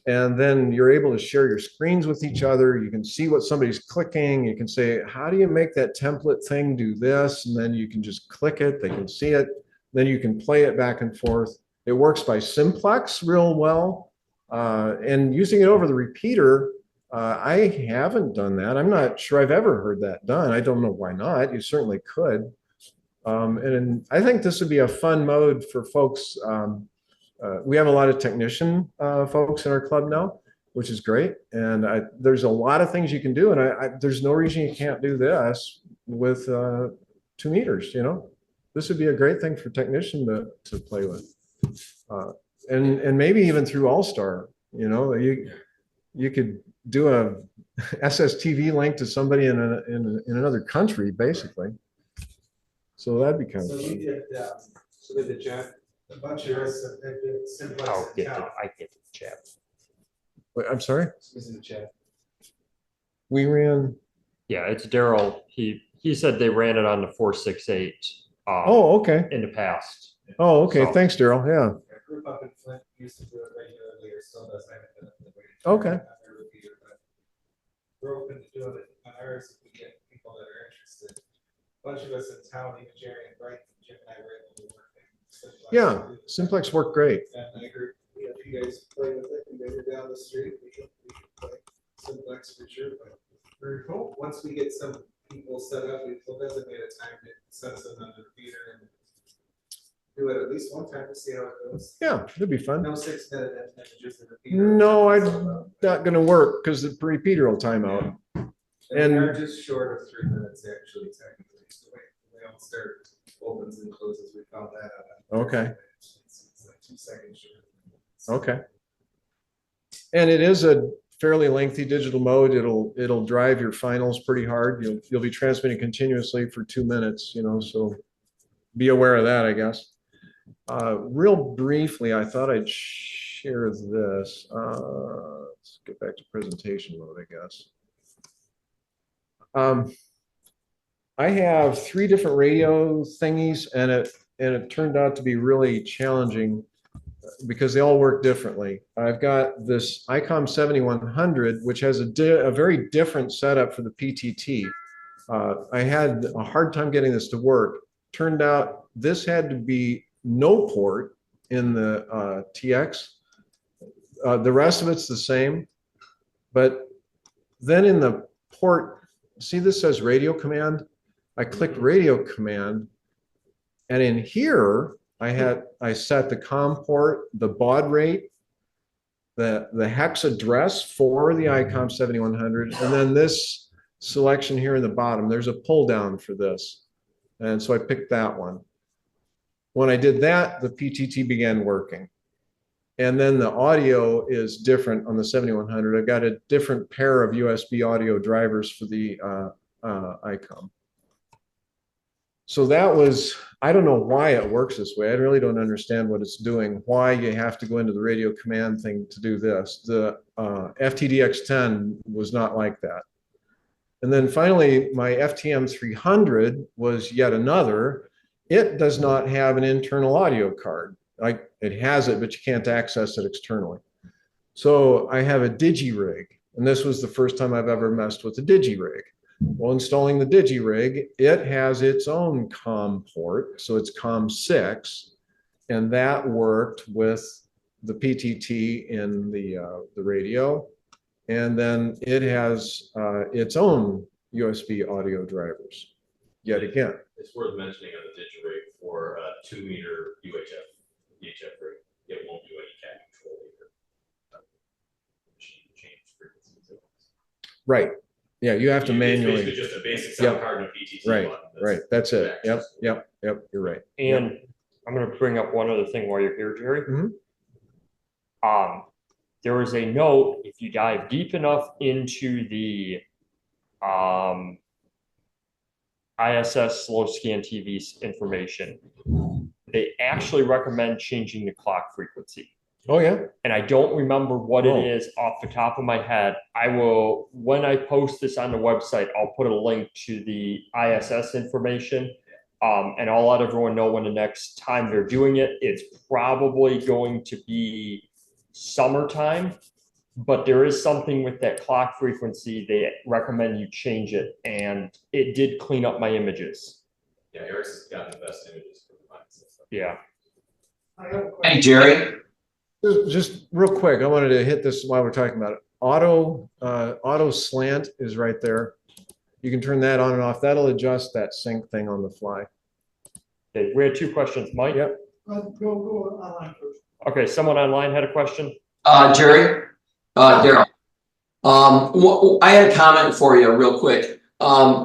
And then you're able to share your screens with each other. You can see what somebody's clicking. You can say, how do you make that template thing do this? And then you can just click it. They can see it. Then you can play it back and forth. It works by simplex real well. And using it over the repeater, I haven't done that. I'm not sure I've ever heard that done. I don't know why not. You certainly could. And I think this would be a fun mode for folks. We have a lot of technician folks in our club now, which is great. And there's a lot of things you can do. And there's no reason you can't do this with 2 meters, you know. This would be a great thing for technician to play with. And maybe even through All-Star, you know, you could do a SSTV link to somebody in another country, basically. So that'd be kind of fun. you did, so did the chat, a bunch of us did Simplex. I get the chat. Wait, I'm sorry? This is the chat. We ran. Yeah, it's Daryl. He said they ran it on the 468 Oh, okay. in the past. Oh, okay. So- Thanks, Daryl. Yeah. A group up in Flint used to do it regularly, or still does. I haven't done it in the way. Okay. We're open to doing it on ours if we get people that are interested. A bunch of us in town, even Jerry and Bright, Jim and I were able to work. Yeah. Simplex worked great. And I agree, if you guys play with it, and maybe down the street, we can play Simplex for sure, but we hope, once we get some people set up, we'll designate a time to set them under the feeder and do it at least one time to see how it goes. Yeah, that'd be fun. No 6-minute images in the feeder. No, I'm not going to work because the repeater will time out. And And- they're just short of 3 minutes, actually, technically. The way they all start opens and closes, we found that out. Okay. It's like 2 seconds short. Okay. And it is a fairly lengthy digital mode. It'll drive your finals pretty hard. You'll be transmitting continuously for 2 minutes, so be aware of that, I guess. Real briefly, I thought I'd share this. Let's get back to presentation mode, I guess. I have 3 different radio thingies, and it turned out to be really challenging because they all work differently. I've got this ICOM 7100, which has a very different setup for the PTT. I had a hard time getting this to work. Turned out this had to be no port in the TX. The rest of it's the same, but then in the port, see this says radio command? I clicked radio command, and in here I set the COM port, the baud rate, the hex address for the ICOM 7100, and then this selection here in the bottom, there's a pull down for this. And so I picked that one. When I did that, the PTT began working. And then the audio is different on the 7100. I've got a different pair of USB audio drivers for the ICOM. So that was, I don't know why it works this way. I really don't understand what it's doing, why you have to go into the radio command thing to do this. The FTDX10 was not like that. And then finally, my FTM 300 was yet another. It does not have an internal audio card. It has it, but you can't access it externally. So I have a DigiRig, and this was the first time I've ever messed with a DigiRig. Well, installing the DigiRig, it has its own COM port, so it's COM6, and that worked with the PTT in the radio. And then it has its own USB audio drivers, yet again. It's worth mentioning on the DigiRig for a 2-meter UHF rig, it won't do any cat control either. Change frequencies. Right. Yeah, you have to manually. It's basically just a basic sound card and a PTT Right, button. right. That's it. Yep. You're right. And I'm going to bring up one other thing while you're here, Jerry. Mhm. There is a note, if you dive deep enough into the ISS slow scan TV's information, they actually recommend changing the clock frequency. Oh, yeah. And I don't remember what Oh. it is off the top of my head. I will, when I post this on the website, I'll put a link to the ISS information. And I'll let everyone know when the next time they're doing it. It's probably going to be summertime, but there is something with that clock frequency. They recommend you change it, and it did clean up my images. Yeah, Eric's has got the best images for the box. Yeah. Hey, Jerry. Just real quick, I wanted to hit this while we're talking about it. Auto slant is right there. You can turn that on and off. That'll adjust that sync thing on the fly. Okay, we had 2 questions, Mike. Yep. Go online first. Okay, someone online had a question. Jerry, Daryl. I had a comment for you real quick.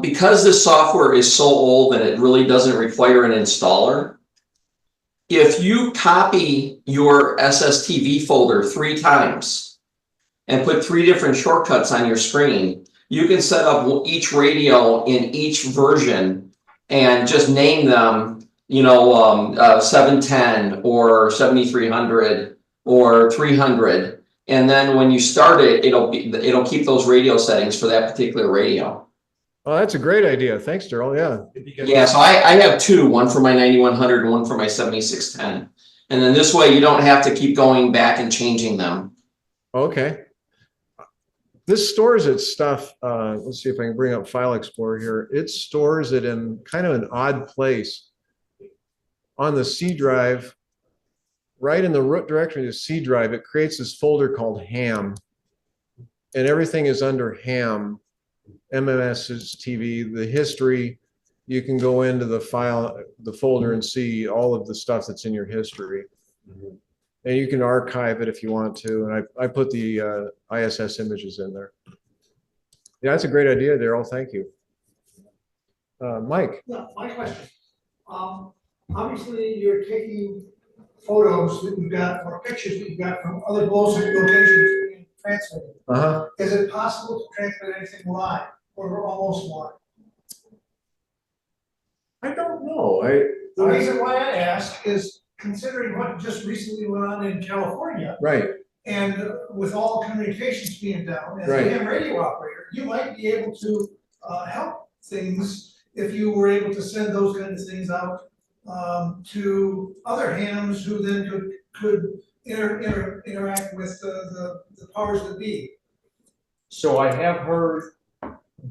Because this software is so old and it really doesn't require an installer, if you copy your SSTV folder 3 times and put 3 different shortcuts on your screen, you can set up each radio in each version and just name them, 710 or 7300 or 300. And then when you start it, it'll keep those radio settings for that particular radio. Oh, that's a great idea. Thanks, Daryl. Yeah. Yeah, so I have two, one for my 9100 and one for my 7610. And then this way you don't have to keep going back and changing them. Okay. This stores its stuff. Let's see if I can bring up File Explorer here. It stores it in kind of an odd place on the C drive, right in the root directory of the C drive. It creates this folder called ham, and everything is under ham. MMSSTV, the history. You can go into the file, the folder, and see all of the stuff that's in your history. And you can archive it if you want to. And I put the ISS images in there. Yeah, that's a great idea, Daryl. Thank you. Mike. Yeah, my question. Obviously, you're taking photos that you've got or pictures that you've got from other locations being transmitted. Is it possible to transmit anything live or almost live? I don't know. The reason why I ask is considering what just recently went on in California. Right. And with all communications being down, as Right. a ham radio operator, you might be able to help things if you were able to send those kinds of things out to other hams who then could interact with the powers that be. So I have heard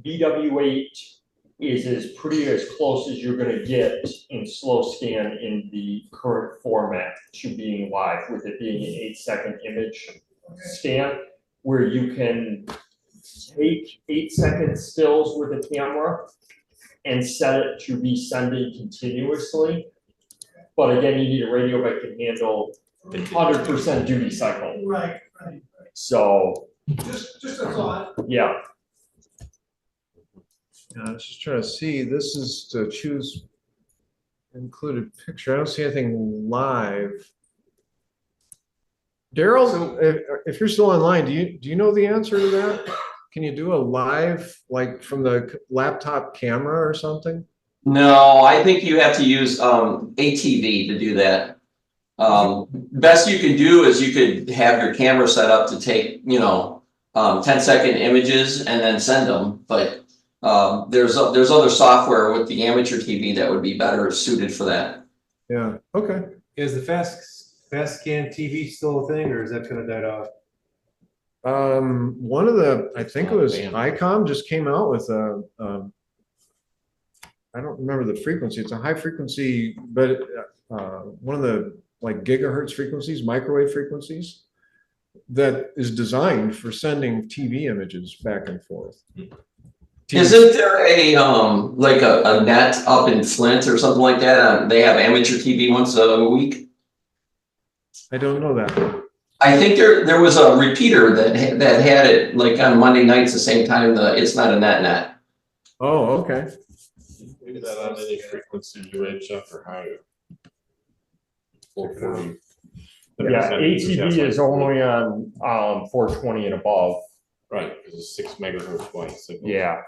BW8 is pretty as close as you're gonna get in slow scan in the current format to being live, with it being an 8-second image scan, where you can take 8-second stills with a camera and set it to be sending continuously. But again, you need a radio that can handle 100% duty cycle. Right. So. Just a thought. Yeah. I was just trying to see. This is to choose included picture. I don't see anything live. Daryl, if you're still online, do you know the answer to that? Can you do a live, like from the laptop camera or something? No, I think you have to use ATV to do that. Best you could do is you could have your camera set up to take, 10-second images and then send them. But there's other software with the amateur TV that would be better suited for that. Yeah. Okay. Is the fast scan TV still a thing, or is that gonna die off? One of the, I think it was ICOM, just came out with a, I don't remember the frequency. It's a high frequency, but one of the like gigahertz frequencies, microwave frequencies, that is designed for sending TV images back and forth. Isn't there a like a net up in Flint or something like that? They have amateur TV once a week. I don't know that. I think there was a repeater that had it like on Monday nights the same time. It's not a net. Oh, okay. Maybe that on any frequency UHF or higher. 440. Yeah, ATV is only on 420 and above. Right, because it's 6 megahertz wide signal. Yeah.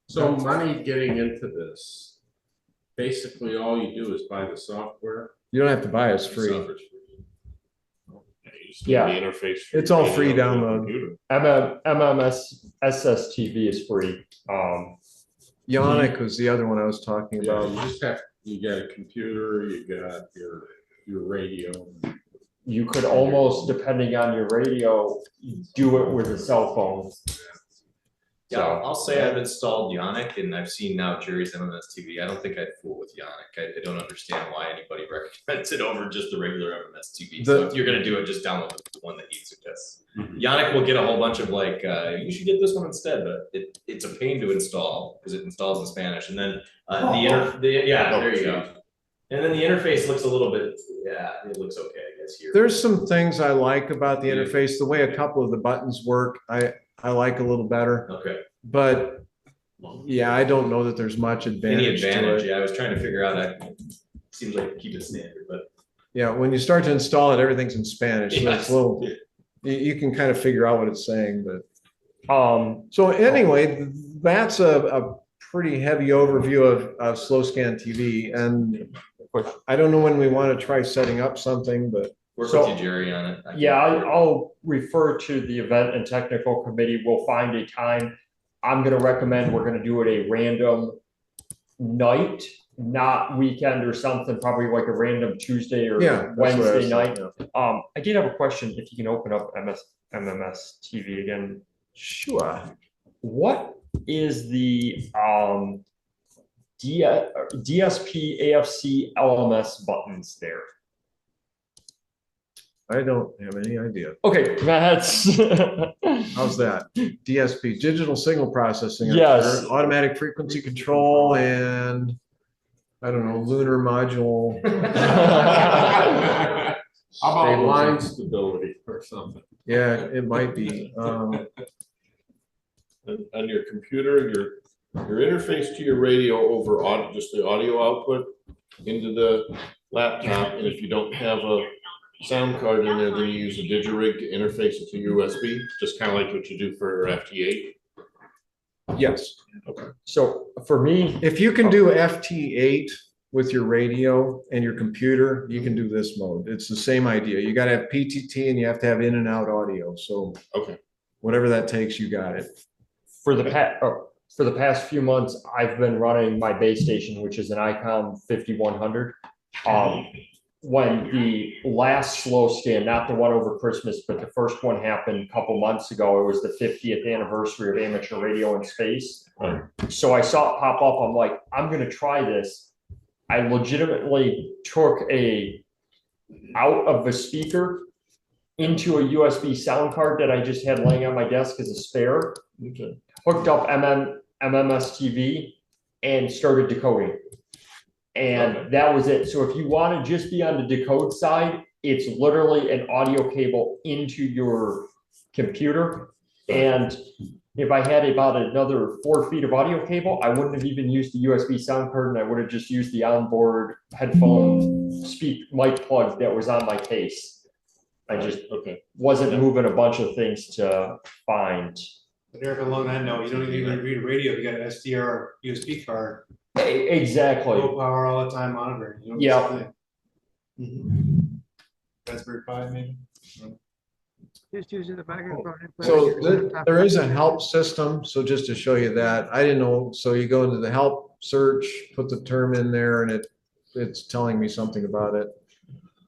So money getting into this, basically all you do is buy the software. You don't have to buy it, it's free. Yeah, the interface. It's all free download. MMSSTV is free. Ionic was the other one I was talking about. You got a computer, you got your radio. You could almost, depending on your radio, do it with a cell phone. Yeah, I'll say I've installed Ionic and I've seen now Jerry's MMSTV. I don't think I'd fool with Ionic. I don't understand why anybody recommends it over just the regular MMSTV. So if you're gonna do it, just download the one that he suggests. Ionic will get a whole bunch of like, you should get this one instead, but it's a pain to install because it installs in Spanish. And then there you go. And then the interface looks a little bit, it looks okay, I guess here. There's some things I like about the interface. The way a couple of the buttons work, I like a little better. Okay. But yeah, I don't know that there's much advantage. Any advantage? to it. Yeah, I was trying to figure out. Seems like keep it standard, but yeah, when you start to install it, everything's in Spanish. So it's a little. You can kind of figure out what it's saying, but so anyway, that's a pretty heavy overview of slow scan TV, and I don't know when we want to try setting up something, but work with you, Jerry, on it. I'll refer to the event and technical committee. We'll find a time. I'm gonna recommend we're gonna do it a random night, not weekend or something, probably like a random Tuesday or Yeah, that's what I was Wednesday night. thinking, I did have a question, if you can open up MMS TV again. Sure. What is the DSP AFC LMS buttons there? I don't have any idea. Okay, that's How's that? DSP, digital signal processing. I'm Yes. sure. Automatic frequency control and I don't know, lunar module. How about Stabilizing. line stability or something? Yeah, it might be. On your computer, your interface to your radio over just the audio output into the laptop, and if you don't have a sound card in there, then you use a digirig to interface it to USB, just kind of like what you do for FT8. Yes. Okay. So for me, if you can do FT8 with your radio and your computer, you can do this mode. It's the same idea. You got to have PTT and you have to have in and out audio. So okay, whatever that takes, you got it. For the past few months, I've been running my base station, which is an ICOM 5100. When the last slow scan, not the one over Christmas, but the first one happened a couple months ago, it was the 50th anniversary of amateur radio in space. Right. So I saw it pop up. I'm like, I'm going to try this. I legitimately took out of the speaker into a USB sound card that I just had laying on my desk as a spare. Okay. Hooked up MMSSTV and started decoding. And that was it. So if you want to just be on the decode side, it's literally an audio cable into your computer. And if I had about another 4 feet of audio cable, I wouldn't have even used the USB sound card, and I would have just used the onboard headphone mic plug that was on my case. I just wasn't moving a bunch of things to find. But Eric, along that note, you don't even read a radio. You got an SDR USB card. Exactly. Low power all the time monitoring. You know, Yeah. Raspberry Pi, maybe. Just using the microphone. So there is a help system. So just to show you that, I didn't know. So you go into the help search, put the term in there, and it's telling me something about it.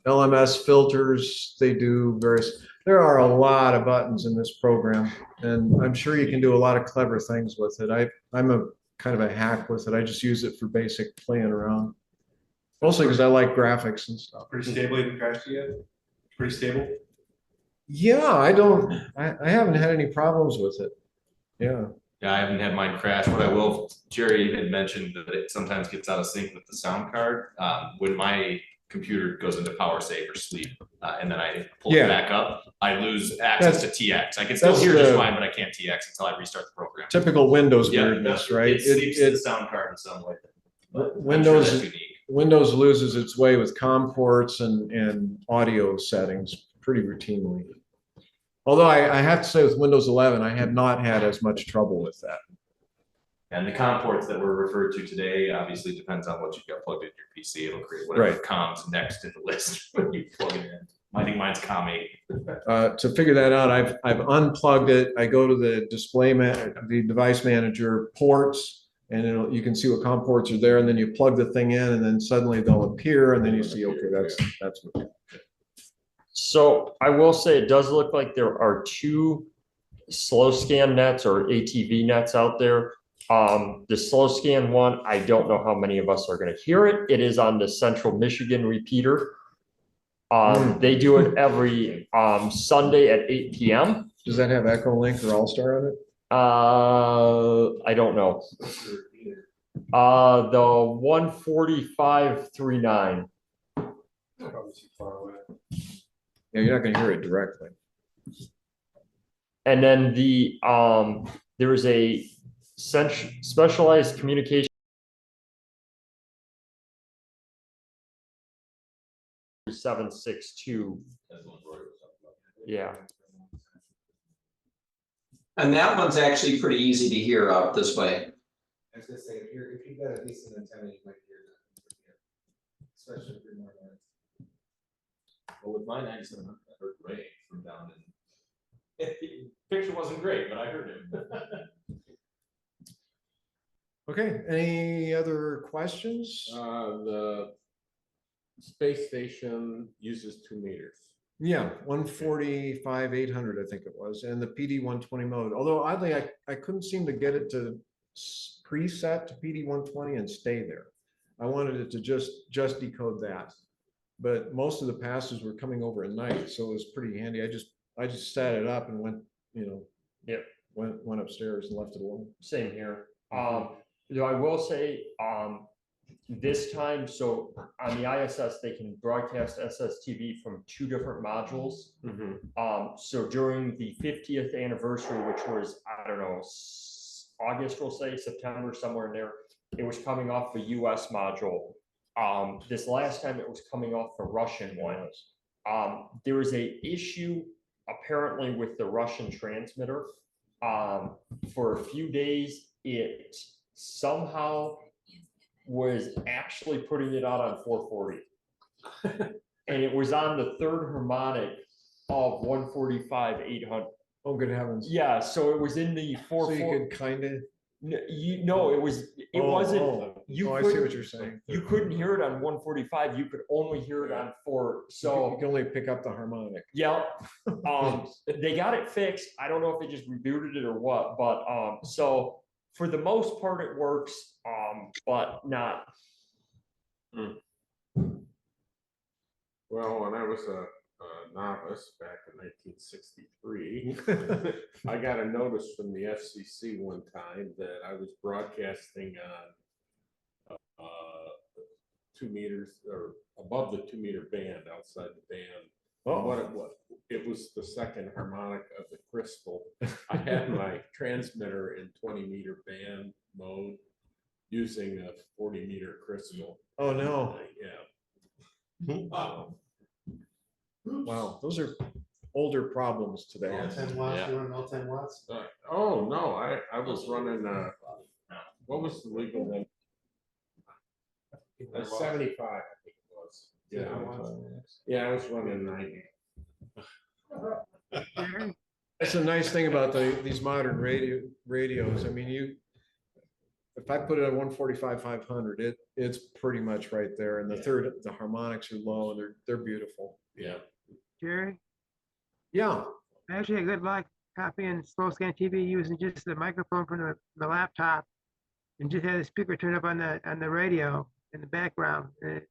LMS filters, they do various. There are a lot of buttons in this program, and I'm sure you can do a lot of clever things with it. I'm a kind of a hack with it. I just use it for basic playing around. Mostly because I like graphics and stuff. Pretty stable, even crashed yet? Pretty stable? Yeah, I haven't had any problems with it. Yeah. Yeah, I haven't had mine crash. What I will, Jerry had mentioned that it sometimes gets out of sync with the sound card. When my computer goes into power save or sleep, and then I pull it back up, I lose access to TX. I can still hear just fine, but I can't TX until I restart the program. Typical Windows weirdness, right? It sleeps to the sound card in some way. Windows loses its way with COM ports and audio settings pretty routinely. Although I have to say with Windows 11, I have not had as much trouble with that. And the COM ports that were referred to today obviously depends on what you've got plugged in your PC. It'll create whatever com's next in the list when you plug it in. I think mine's COM 8. To figure that out, I've unplugged it. I go to the the device manager ports, and you can see what COM ports are there, and then you plug the thing in, and then suddenly they'll appear, and then you see, okay, that's what. So I will say it does look like there are 2 slow scan nets or ATV nets out there. The slow scan one, I don't know how many of us are going to hear it. It is on the Central Michigan repeater. They do it every Sunday at 8 p.m. Does that have Echo Link or All-Star on it? I don't know. The 14539. Probably too far away. Yeah, you're not going to hear it directly. And then there is a specialized communication 762. Yeah. And that one's actually pretty easy to hear out this way. I was gonna say, if you've got a decent antenna, you might hear that, especially if you're more advanced. Well, with my 97, I heard Ray from down in. Picture wasn't great, but I heard him. Okay, any other questions? The space station uses 2 meters. Yeah, 145, 800, I think it was, and the PD 120 mode. Although oddly, I couldn't seem to get it to preset to PD 120 and stay there. I wanted it to just decode that. But most of the passes were coming over at night, so it was pretty handy. I just set it up and went, Yep. went upstairs and left it alone. Same here. Though I will say, this time, so on the ISS, they can broadcast SSTV from 2 different modules. So during the 50th anniversary, which was, I don't know, August, we'll say, September, somewhere in there, it was coming off the US module. This last time it was coming off the Russian one. There was a issue apparently with the Russian transmitter. For a few days, it somehow was actually putting it out on 440. And it was on the 3rd harmonic of 145, 800. Oh, good heavens. Yeah, so it was in the 440. So you could kind of. No, it wasn't. You I see what you're saying. You couldn't hear it on 145. You could only hear it on 4. So you can only pick up the harmonic. Yeah. They got it fixed. I don't know if they just rebooted it or what, but so for the most part it works, but not. Well, when I was a novice back in 1963, I got a notice from the FCC one time that I was broadcasting on 2 meters or above the 2 meter band outside the band. What it was the 2nd harmonic of the crystal. I had my transmitter in 20 meter band mode using a 40 meter crystal. Oh no. Yeah. Wow, those are older problems today. All 10 watts, you running all 10 watts? Oh, no, I was running, what was the legal one? 75, I think it was. Yeah, I was running 90. That's a nice thing about these modern radios. I mean, if I put it on 145, 500, it's pretty much right there. And the harmonics are low and they're beautiful. Yeah. Jerry? Yeah. I actually had good luck copying slow scan TV using just the microphone from the laptop and just had the speaker turned up on the radio in the background. The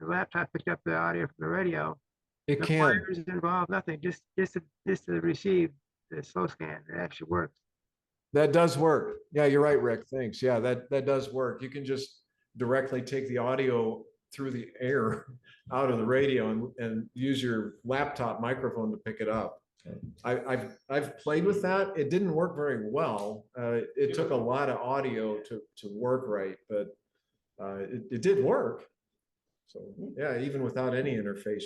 laptop picked up the audio from the radio. It no can. wires involved, nothing. Just to receive the slow scan. It actually works. That does work. Yeah, you're right, Rick. Thanks. Yeah, that does work. You can just directly take the audio through the air out of the radio and use your laptop microphone to pick it up. I've played with that. It didn't work very well. It took a lot of audio to work right, but it did work. So yeah, even without any interface,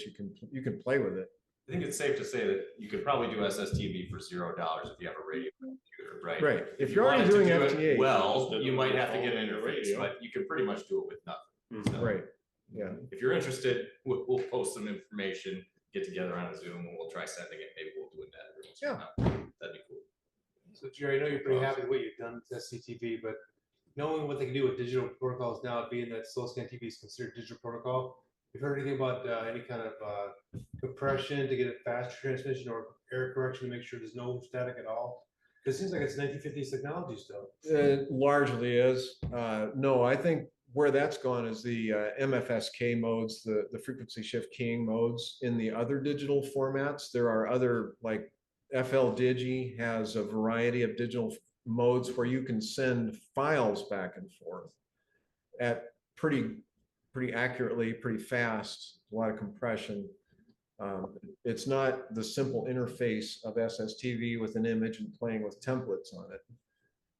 you can play with it. I think it's safe to say that you could probably do SSTV for $0 if you have a radio computer, right? Right. If you're already doing FTA, well, you might have to get an interface, but you can pretty much do it with nothing. So right. Yeah. if you're interested, we'll post some information, get together on a Zoom, and we'll try sending it. Maybe we'll do it that every once in a while. That'd be cool. So Jerry, I know you're pretty happy with what you've done with SCTV, but knowing what they can do with digital protocols now, being that slow scan TV is considered digital protocol, you've heard anything about any kind of compression to get a faster transmission or error correction to make sure there's no static at all? Because it seems like it's 1950s technology still. It largely is. No, I think where that's gone is the MFSK modes, the frequency shift keying modes in the other digital formats. There are other, like FL Digi has a variety of digital modes where you can send files back and forth at pretty accurately, pretty fast, a lot of compression. It's not the simple interface of SSTV with an image and playing with templates on it.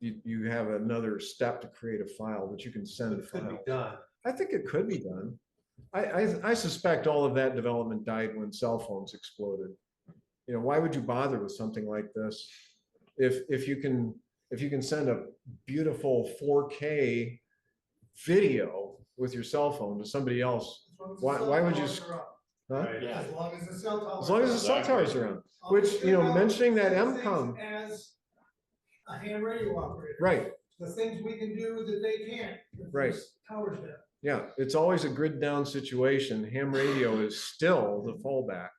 You have another step to create a file, but you can send a file. Could be done. I think it could be done. I suspect all of that development died when cell phones exploded. You know, why would you bother with something like this if you can send a beautiful 4K video with your cell phone to somebody else? Why would you? Huh? Yeah. As long as the cell tower. As long as the cell tower's around. Which, you know, mentioning that MCOM. As a ham radio operator. Right. the things we can do that they can't. if Right. this tower's down. Yeah, it's always a grid down situation. Ham radio is still the fallback.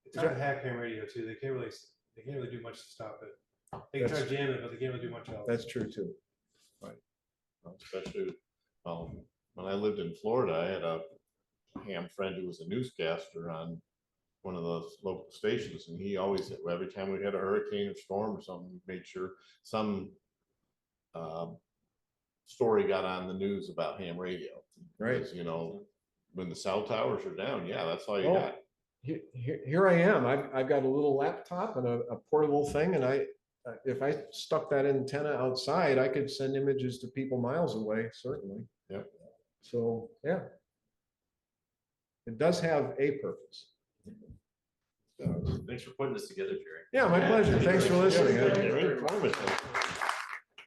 It's hard to hack ham radio too. They can't really do much to stop it. They can try to jam it, but they can't really do much else. That's true too. Especially, when I lived in Florida, I had a ham friend who was a newscaster on one of those local stations, and he always, every time we had a hurricane or storm or something, we made sure some story got on the news about ham radio. Right. Because, you know, when the cell towers are down, yeah, that's all you Oh, got. Here I am. I've got a little laptop and a portable thing, and if I stuck that antenna outside, I could send images to people miles away, certainly. Yep. So, yeah. It does have a purpose. Thanks for putting this together, Jerry. Yeah, my pleasure. Thanks for listening. Very informative.